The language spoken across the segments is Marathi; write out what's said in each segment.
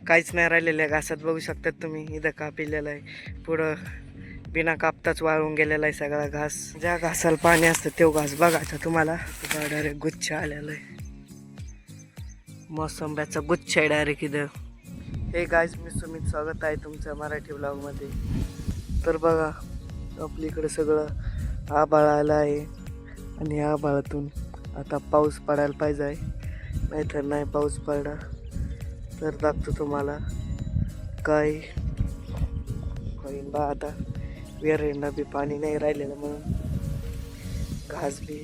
काहीच नाही राहिलेलं आहे घासात. बघू शकतात तुम्ही, इथं कापिलेलं आहे. पुढं बिना कापताच वाळून गेलेला आहे सगळा घास. ज्या घासाला पाणी असतं तो घास बघायचा तुम्हाला. डायरेक्ट गुच्छ आलेला आहे, मोसंब्याचा गुच्छ आहे डायरेक्ट इथं. हे गाईज, मी सुमित, स्वागत आहे तुमचं मराठी ब्लॉगमध्ये. तर बघा, आपलीकडे सगळं आभाळ आलं आहे आणि आभाळातून आता पाऊस पडायला पाहिजे आहे. नाहीतर नाही पाऊस पडला तर दाखवतो तुम्हाला काय होईन बा. आता विहिरींना बी पाणी नाही राहिलेलं म्हणून घास बी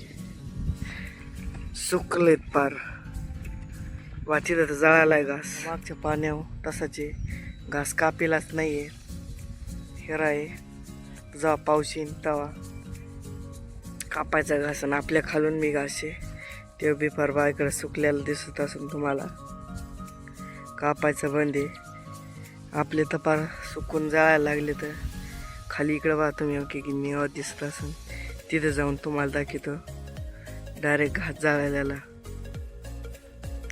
सुकलेत पार. वाची तर जळालाय घास. मागच्या पाण्यावर तसाचे घास कापेलाच नाही आहे. हेरा आहे, जेव्हा पाऊस येईन तेव्हा कापायचा घास. आणि आपल्या खालून मी घास आहे ते बी फार बायकडे सुकलेला दिसत असून तुम्हाला कापायचं बंद आहे. आपले तर फार सुकून जायला लागले. तर खाली इकडं बघा तुम्ही, ओके की निवात दिसत असून तिथं जाऊन तुम्हाला दाखवतो. डायरेक्ट घास जाळलेला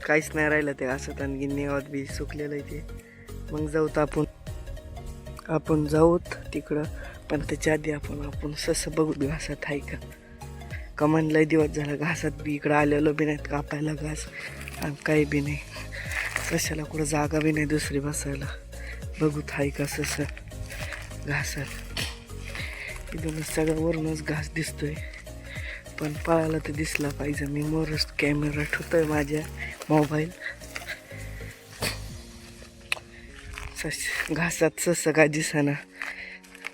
काहीच नाही राहिलं ते घासात. आणि गिन्नीवात बी सुकलेलं आहे ते. मग जाऊत आपण जाऊत तिकडं. पण त्याच्या आधी आपण ससं बघू घासात आहे का. कमान लय दिवस झाला घासात बी इकडं आलेलो बी नाहीत कापायला घास. आणि काही बी नाही, सशाला कुठं जागा बी नाही दुसरी बसायला. बघूत आहे का ससं घासात. इथूनच सगळं वरूनच घास दिसतोय, पण पळायला तर दिसला पाहिजे. मी मोरच कॅमेरा ठेवतोय माझ्या मोबाईल. घासात ससं काय दिसेना.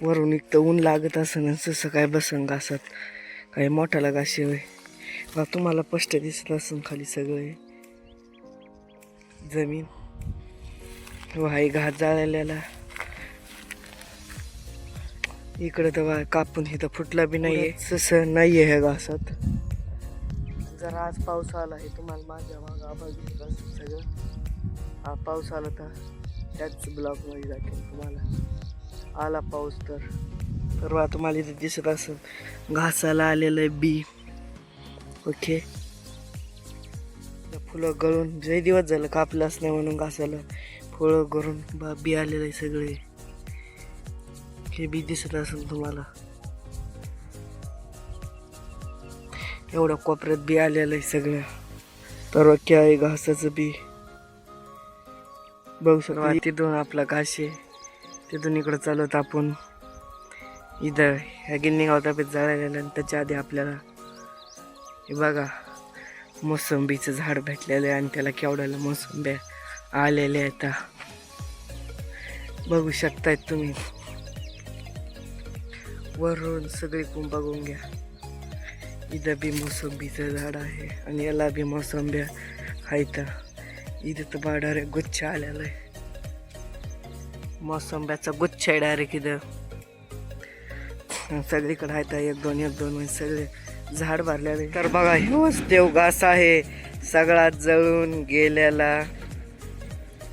वरून इतकं ऊन लागत असं ससं काय बसन घासात. काही मोठाला घाशी होय बा. तुम्हाला स्पष्ट दिसत असून खाली सगळे जमीन वाई घास जाळलेला. इकडं तर कापून इथं फुटला बी नाहीये, ससं नाहीये ह्या घासात. जरा आज पाऊस आला आहे, तुम्हाला माझ्या मागं आभाळ दिसत असेल सगळं. हा पाऊस आला तर त्याच ब्लॉगमध्ये दाखवेल तुम्हाला. आला पाऊस तर बा तुम्हाला इथे दिसत असेल घासाला आलेलं आहे बी. ओके, फुलं गळून जे दिवस झालं कापलंच नाही म्हणून घासाला फुलं गळून बा बी आलेलं आहे सगळे. हे बी दिसत असेल तुम्हाला. एवढ्या कोपऱ्यात बी आलेलं आहे सगळं. तर ओके आहे घासाचं बी. बघू शकता तिथून आपला घास आहे. तिथून इकडं चालत आपण इथं ह्या गिन्नी गावतापीत जाळलेलं. आणि त्याच्या आधी आपल्याला हे बघा मोसंबीचं झाड भेटलेलं आहे. आणि त्याला केवढ्याला मोसंब्या आलेल्या आहेत बघू शकतायत तुम्ही. वरून सगळी बघून घ्या. इथं बी मोसंबीचं झाड आहे आणि याला बी मोसंब्या आहेत. इथं तर बा डायरेक्ट गुच्छ आलेला आहे, मोसंब्याचा गुच्छ आहे डायरेक्ट इथं. सगळीकडे आहेत एक दोन म्हणजे सगळे झाड भरलेले. तर बघा हेच देव घास आहे, सगळा जळून गेलेला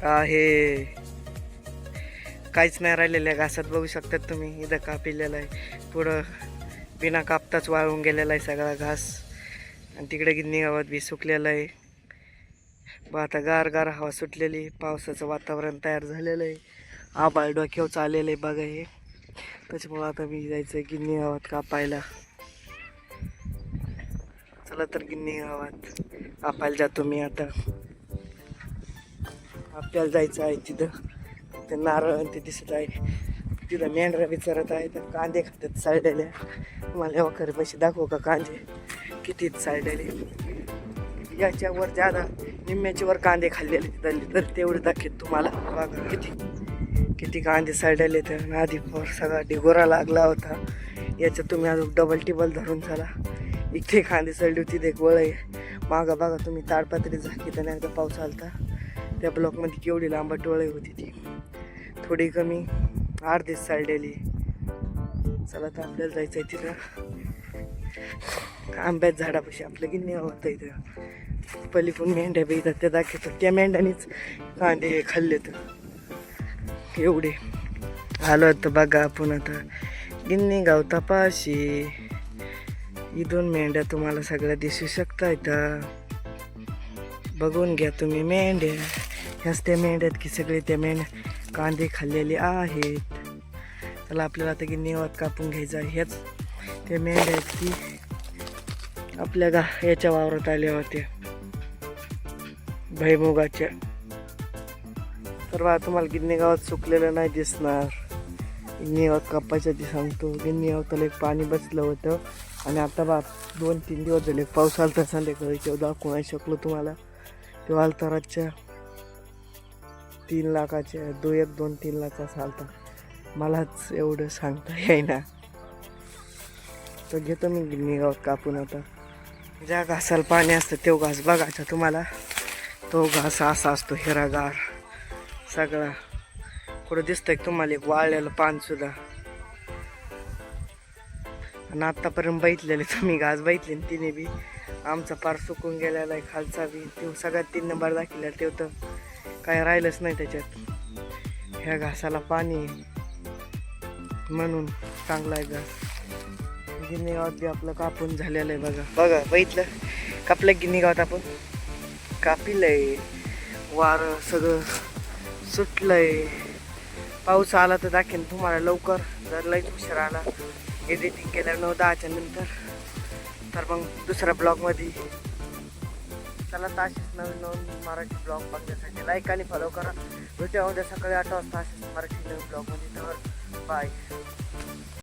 आहे. काहीच नाही राहिलेलं आहे घासात. बघू शकतात तुम्ही, इथं कापिलेलं आहे. पुढं बिना कापताच वाळून गेलेला आहे सगळा घास. आणि तिकडे गिन्नी गावात बी सुकलेलं आहे. बघ आता गार हवा सुटलेली, पावसाचं वातावरण तयार झालेलं आहे. आभाळ डोक्यावर चाललेलं आहे बघा हे. त्याच्यामुळं आता मी जायचं गिन्नी गावात कापायला. चला तर गिन्नी गावात कापायला जातो मी आता. आपल्याला जायचं आहे तिथं. ते नारळ ते दिसत आहे तिथं. मेंढरा विचारत आहे तर कांदे खात्यात साळलेल्या. तुम्हाला वगैरे पैसे दाखवू का कांदे किती साळलेले. याच्यावर ज्यादा निम्म्याच्या वर कांदे खाल्लेले तिथले, तर तेवढे दाखवेत तुम्हाला. बघा किती कांदे साळलेले. तर आधी सगळा ढिगोरा लागला होता. याच्यात तुम्ही अजून डबल टिबल धरून चला. इथे कांदे सळली होती. ते गोळ आहे मागं बघा तुम्ही. ताडपत्री झाली तर एकदा पाऊस आलता त्या ब्लॉकमध्ये केवढी लांबट वळी होती ती. थोडी कमी अर्धीच साळलेली. चला तर आपल्याला जायचं आहे तिथं. आंब्यात झाडापाशी आपलं गिन्नी होतं इथं. पलीकडून मेंढ्या बी येतात त्या दाखवतो. त्या मेंढ्यानीच कांदे खाल्ले तर एवढे आलो तर बघा आपण आता गिन्नी गावतापाशी. इथून मेंढ्या तुम्हाला सगळ्या दिसू शकता इथं. बघून घ्या तुम्ही मेंढ्या. ह्याच त्या मेंढ्या आहेत की सगळे त्या मेंढ्या कांदे खाल्लेले आहेत. त्याला आपल्याला आता गिन्नीवात कापून घ्यायचं आहे. ह्याच त्या मेंढ्या आहेत की आपल्या याच्या वावरात आल्या होत्या भैमुगाच्या. तर बा तुम्हाला गिन्नी गावात सुकलेलं नाही दिसणार. गिन्नी गावात कापायच्या आधी सांगतो, गिन्नी गावात एक पाणी बसलं होतं आणि आता बा 2-3 दिवस झाले पाऊस आला तर संध्याकाळी तेव्हा दाखवू नाही शकलो तुम्हाला. तेव्हा आलता रातच्या 3 लाखाच्या 2-3 लाख असा आलता. मलाच एवढं सांगता येईना. तर घेतो मी गिन्नी गावात कापून. आता ज्या घासाला पाणी असतं तो घास बघायचा तुम्हाला. तो घास असा असतो हिरागार सगळा. कुठं दिसतंय तुम्हाला एक वाळलेलं पान सुद्धा. आणि आत्तापर्यंत बैठलेले तुम्ही घास बैठले तिने बी आमचा पार सुकून गेलेला आहे. खालचा बी तो सगळ्यात 3 नंबर दाखवला. ते तर काय राहिलंच नाही त्याच्यात. ह्या घासाला पाणी म्हणून चांगला आहे घास. गिन्नी गावात बी आपलं कापून झालेलं आहे. बघा बघा बैठलं कापलं गिन्नी गावात आपण कापिलंय. वारं सगळं सुटलंय. पाऊस आला तर दाखवेन तुम्हाला लवकर. जर लईच उशीर आला एडिटिंग केलं 9-10च्या नंतर तर मग दुसऱ्या ब्लॉगमध्ये. चला असेच नवीन मराठी ब्लॉग बघण्यासाठी लाईक आणि फॉलो करा. भेटूया उद्या सकाळी 8 वाजता असेच मराठी नवीन ब्लॉगमध्ये. तर बाय.